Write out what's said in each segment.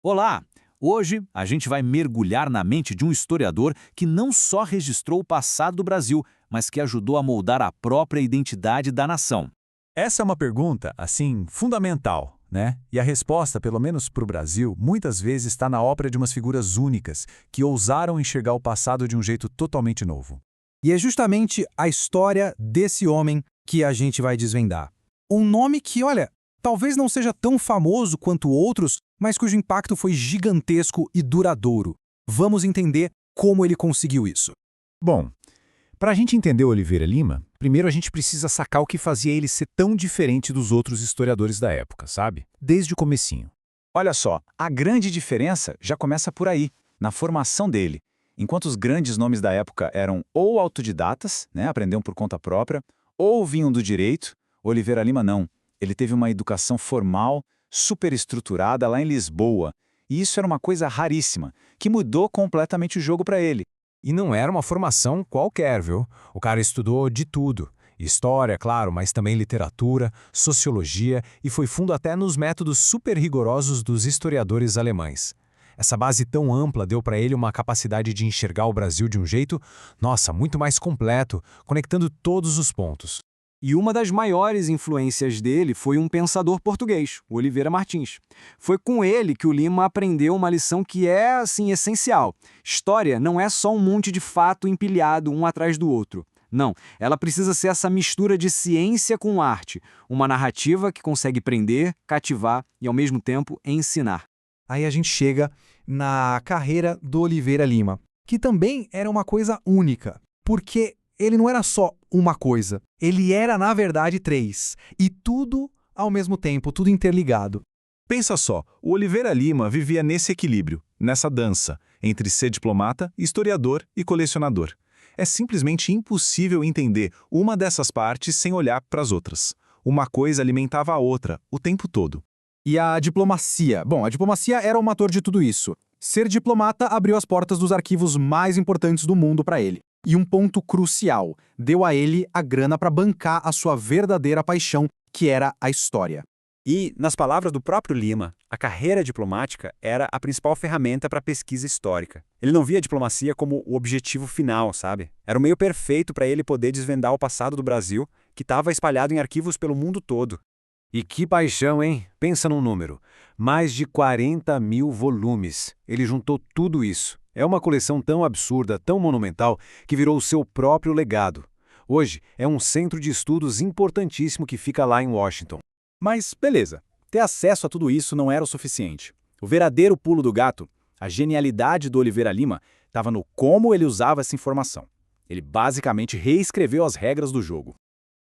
Olá! Hoje a gente vai mergulhar na mente de um historiador que não só registrou o passado do Brasil, mas que ajudou a moldar a própria identidade da nação. Essa é uma pergunta, assim, fundamental, né? E a resposta, pelo menos para o Brasil, muitas vezes está na ópera de umas figuras únicas que ousaram enxergar o passado de um jeito totalmente novo. E é justamente a história desse homem que a gente vai desvendar. Um nome que, olha, talvez não seja tão famoso quanto outros, mas cujo impacto foi gigantesco e duradouro. Vamos entender como ele conseguiu isso. Bom, para a gente entender Oliveira Lima, primeiro a gente precisa sacar o que fazia ele ser tão diferente dos outros historiadores da época, sabe? Desde o comecinho. Olha só, a grande diferença já começa por aí, na formação dele. Enquanto os grandes nomes da época eram ou autodidatas, né, aprendiam por conta própria, ou vinham do direito, Oliveira Lima não. Ele teve uma educação formal, superestruturada lá em Lisboa, e isso era uma coisa raríssima, que mudou completamente o jogo para ele. E não era uma formação qualquer, viu? O cara estudou de tudo. História, claro, mas também literatura, sociologia e foi fundo até nos métodos super rigorosos dos historiadores alemães. Essa base tão ampla deu para ele uma capacidade de enxergar o Brasil de um jeito, nossa, muito mais completo, conectando todos os pontos. E uma das maiores influências dele foi um pensador português, o Oliveira Martins. Foi com ele que o Lima aprendeu uma lição que é, assim, essencial. História não é só um monte de fato empilhado um atrás do outro. Não, ela precisa ser essa mistura de ciência com arte, uma narrativa que consegue prender, cativar e, ao mesmo tempo, ensinar. Aí a gente chega na carreira do Oliveira Lima, que também era uma coisa única, porque ele não era só uma coisa, ele era, na verdade, três, e tudo ao mesmo tempo, tudo interligado. Pensa só, o Oliveira Lima vivia nesse equilíbrio, nessa dança, entre ser diplomata, historiador e colecionador. É simplesmente impossível entender uma dessas partes sem olhar para as outras. Uma coisa alimentava a outra, o tempo todo. E a diplomacia? Bom, a diplomacia era o motor de tudo isso. Ser diplomata abriu as portas dos arquivos mais importantes do mundo para ele. E um ponto crucial, deu a ele a grana para bancar a sua verdadeira paixão, que era a história. E, nas palavras do próprio Lima, a carreira diplomática era a principal ferramenta para a pesquisa histórica. Ele não via a diplomacia como o objetivo final, sabe? Era o meio perfeito para ele poder desvendar o passado do Brasil, que estava espalhado em arquivos pelo mundo todo. E que paixão, hein? Pensa num número. Mais de 40 mil volumes. Ele juntou tudo isso. É uma coleção tão absurda, tão monumental, que virou o seu próprio legado. Hoje, é um centro de estudos importantíssimo que fica lá em Washington. Mas, beleza, ter acesso a tudo isso não era o suficiente. O verdadeiro pulo do gato, a genialidade do Oliveira Lima, estava no como ele usava essa informação. Ele basicamente reescreveu as regras do jogo.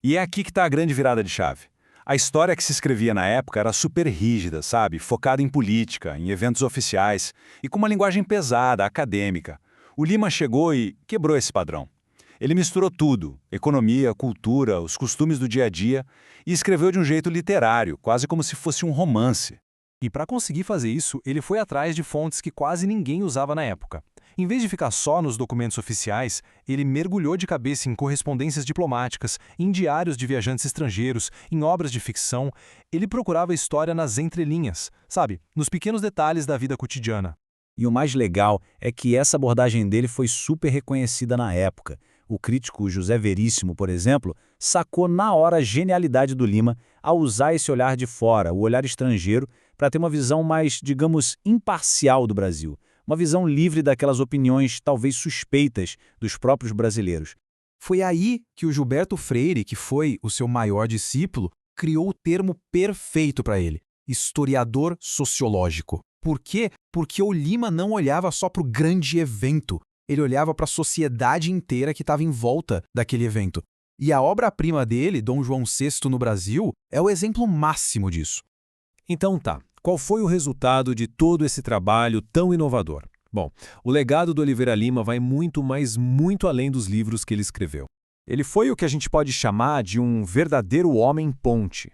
E é aqui que está a grande virada de chave. A história que se escrevia na época era super rígida, sabe? Focada em política, em eventos oficiais e com uma linguagem pesada, acadêmica. O Lima chegou e quebrou esse padrão. Ele misturou tudo, economia, cultura, os costumes do dia a dia, e escreveu de um jeito literário, quase como se fosse um romance. E para conseguir fazer isso, ele foi atrás de fontes que quase ninguém usava na época. Em vez de ficar só nos documentos oficiais, ele mergulhou de cabeça em correspondências diplomáticas, em diários de viajantes estrangeiros, em obras de ficção. Ele procurava história nas entrelinhas, sabe, nos pequenos detalhes da vida cotidiana. E o mais legal é que essa abordagem dele foi super reconhecida na época. O crítico José Veríssimo, por exemplo, sacou na hora a genialidade do Lima ao usar esse olhar de fora, o olhar estrangeiro, para ter uma visão mais, digamos, imparcial do Brasil. Uma visão livre daquelas opiniões talvez suspeitas dos próprios brasileiros. Foi aí que o Gilberto Freire, que foi o seu maior discípulo, criou o termo perfeito para ele, historiador sociológico. Por quê? Porque o Lima não olhava só para o grande evento, ele olhava para a sociedade inteira que estava em volta daquele evento. E a obra-prima dele, Dom João VI no Brasil, é o exemplo máximo disso. Então tá, qual foi o resultado de todo esse trabalho tão inovador? Bom, o legado do Oliveira Lima vai muito, mas muito além dos livros que ele escreveu. Ele foi o que a gente pode chamar de um verdadeiro homem-ponte.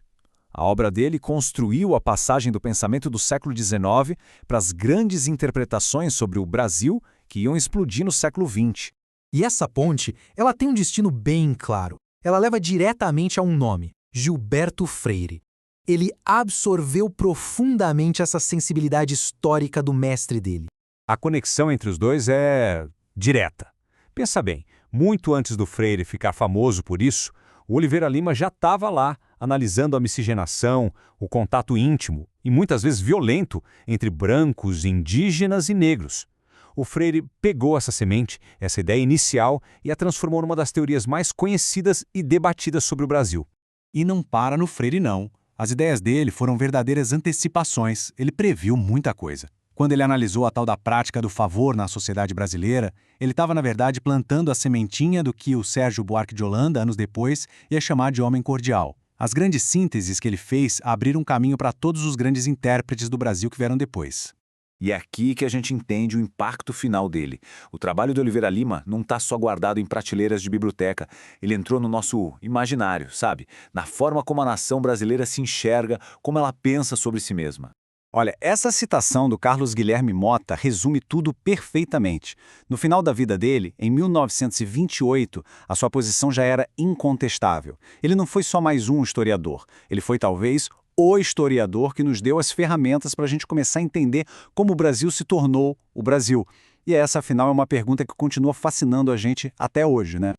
A obra dele construiu a passagem do pensamento do século XIX para as grandes interpretações sobre o Brasil que iam explodir no século XX. E essa ponte, ela tem um destino bem claro. Ela leva diretamente a um nome, Gilberto Freire. Ele absorveu profundamente essa sensibilidade histórica do mestre dele. A conexão entre os dois é direta. Pensa bem, muito antes do Freire ficar famoso por isso, o Oliveira Lima já estava lá, analisando a miscigenação, o contato íntimo e muitas vezes violento entre brancos, indígenas e negros. O Freire pegou essa semente, essa ideia inicial, e a transformou numa das teorias mais conhecidas e debatidas sobre o Brasil. E não para no Freire, não. As ideias dele foram verdadeiras antecipações. Ele previu muita coisa. Quando ele analisou a tal da prática do favor na sociedade brasileira, ele estava, na verdade, plantando a sementinha do que o Sérgio Buarque de Holanda, anos depois, ia chamar de homem cordial. As grandes sínteses que ele fez abriram caminho para todos os grandes intérpretes do Brasil que vieram depois. E é aqui que a gente entende o impacto final dele. O trabalho de Oliveira Lima não está só guardado em prateleiras de biblioteca. Ele entrou no nosso imaginário, sabe? Na forma como a nação brasileira se enxerga, como ela pensa sobre si mesma. Olha, essa citação do Carlos Guilherme Mota resume tudo perfeitamente. No final da vida dele, em 1928, a sua posição já era incontestável. Ele não foi só mais um historiador. Ele foi, talvez, o historiador que nos deu as ferramentas para a gente começar a entender como o Brasil se tornou o Brasil. E essa, afinal, é uma pergunta que continua fascinando a gente até hoje, né?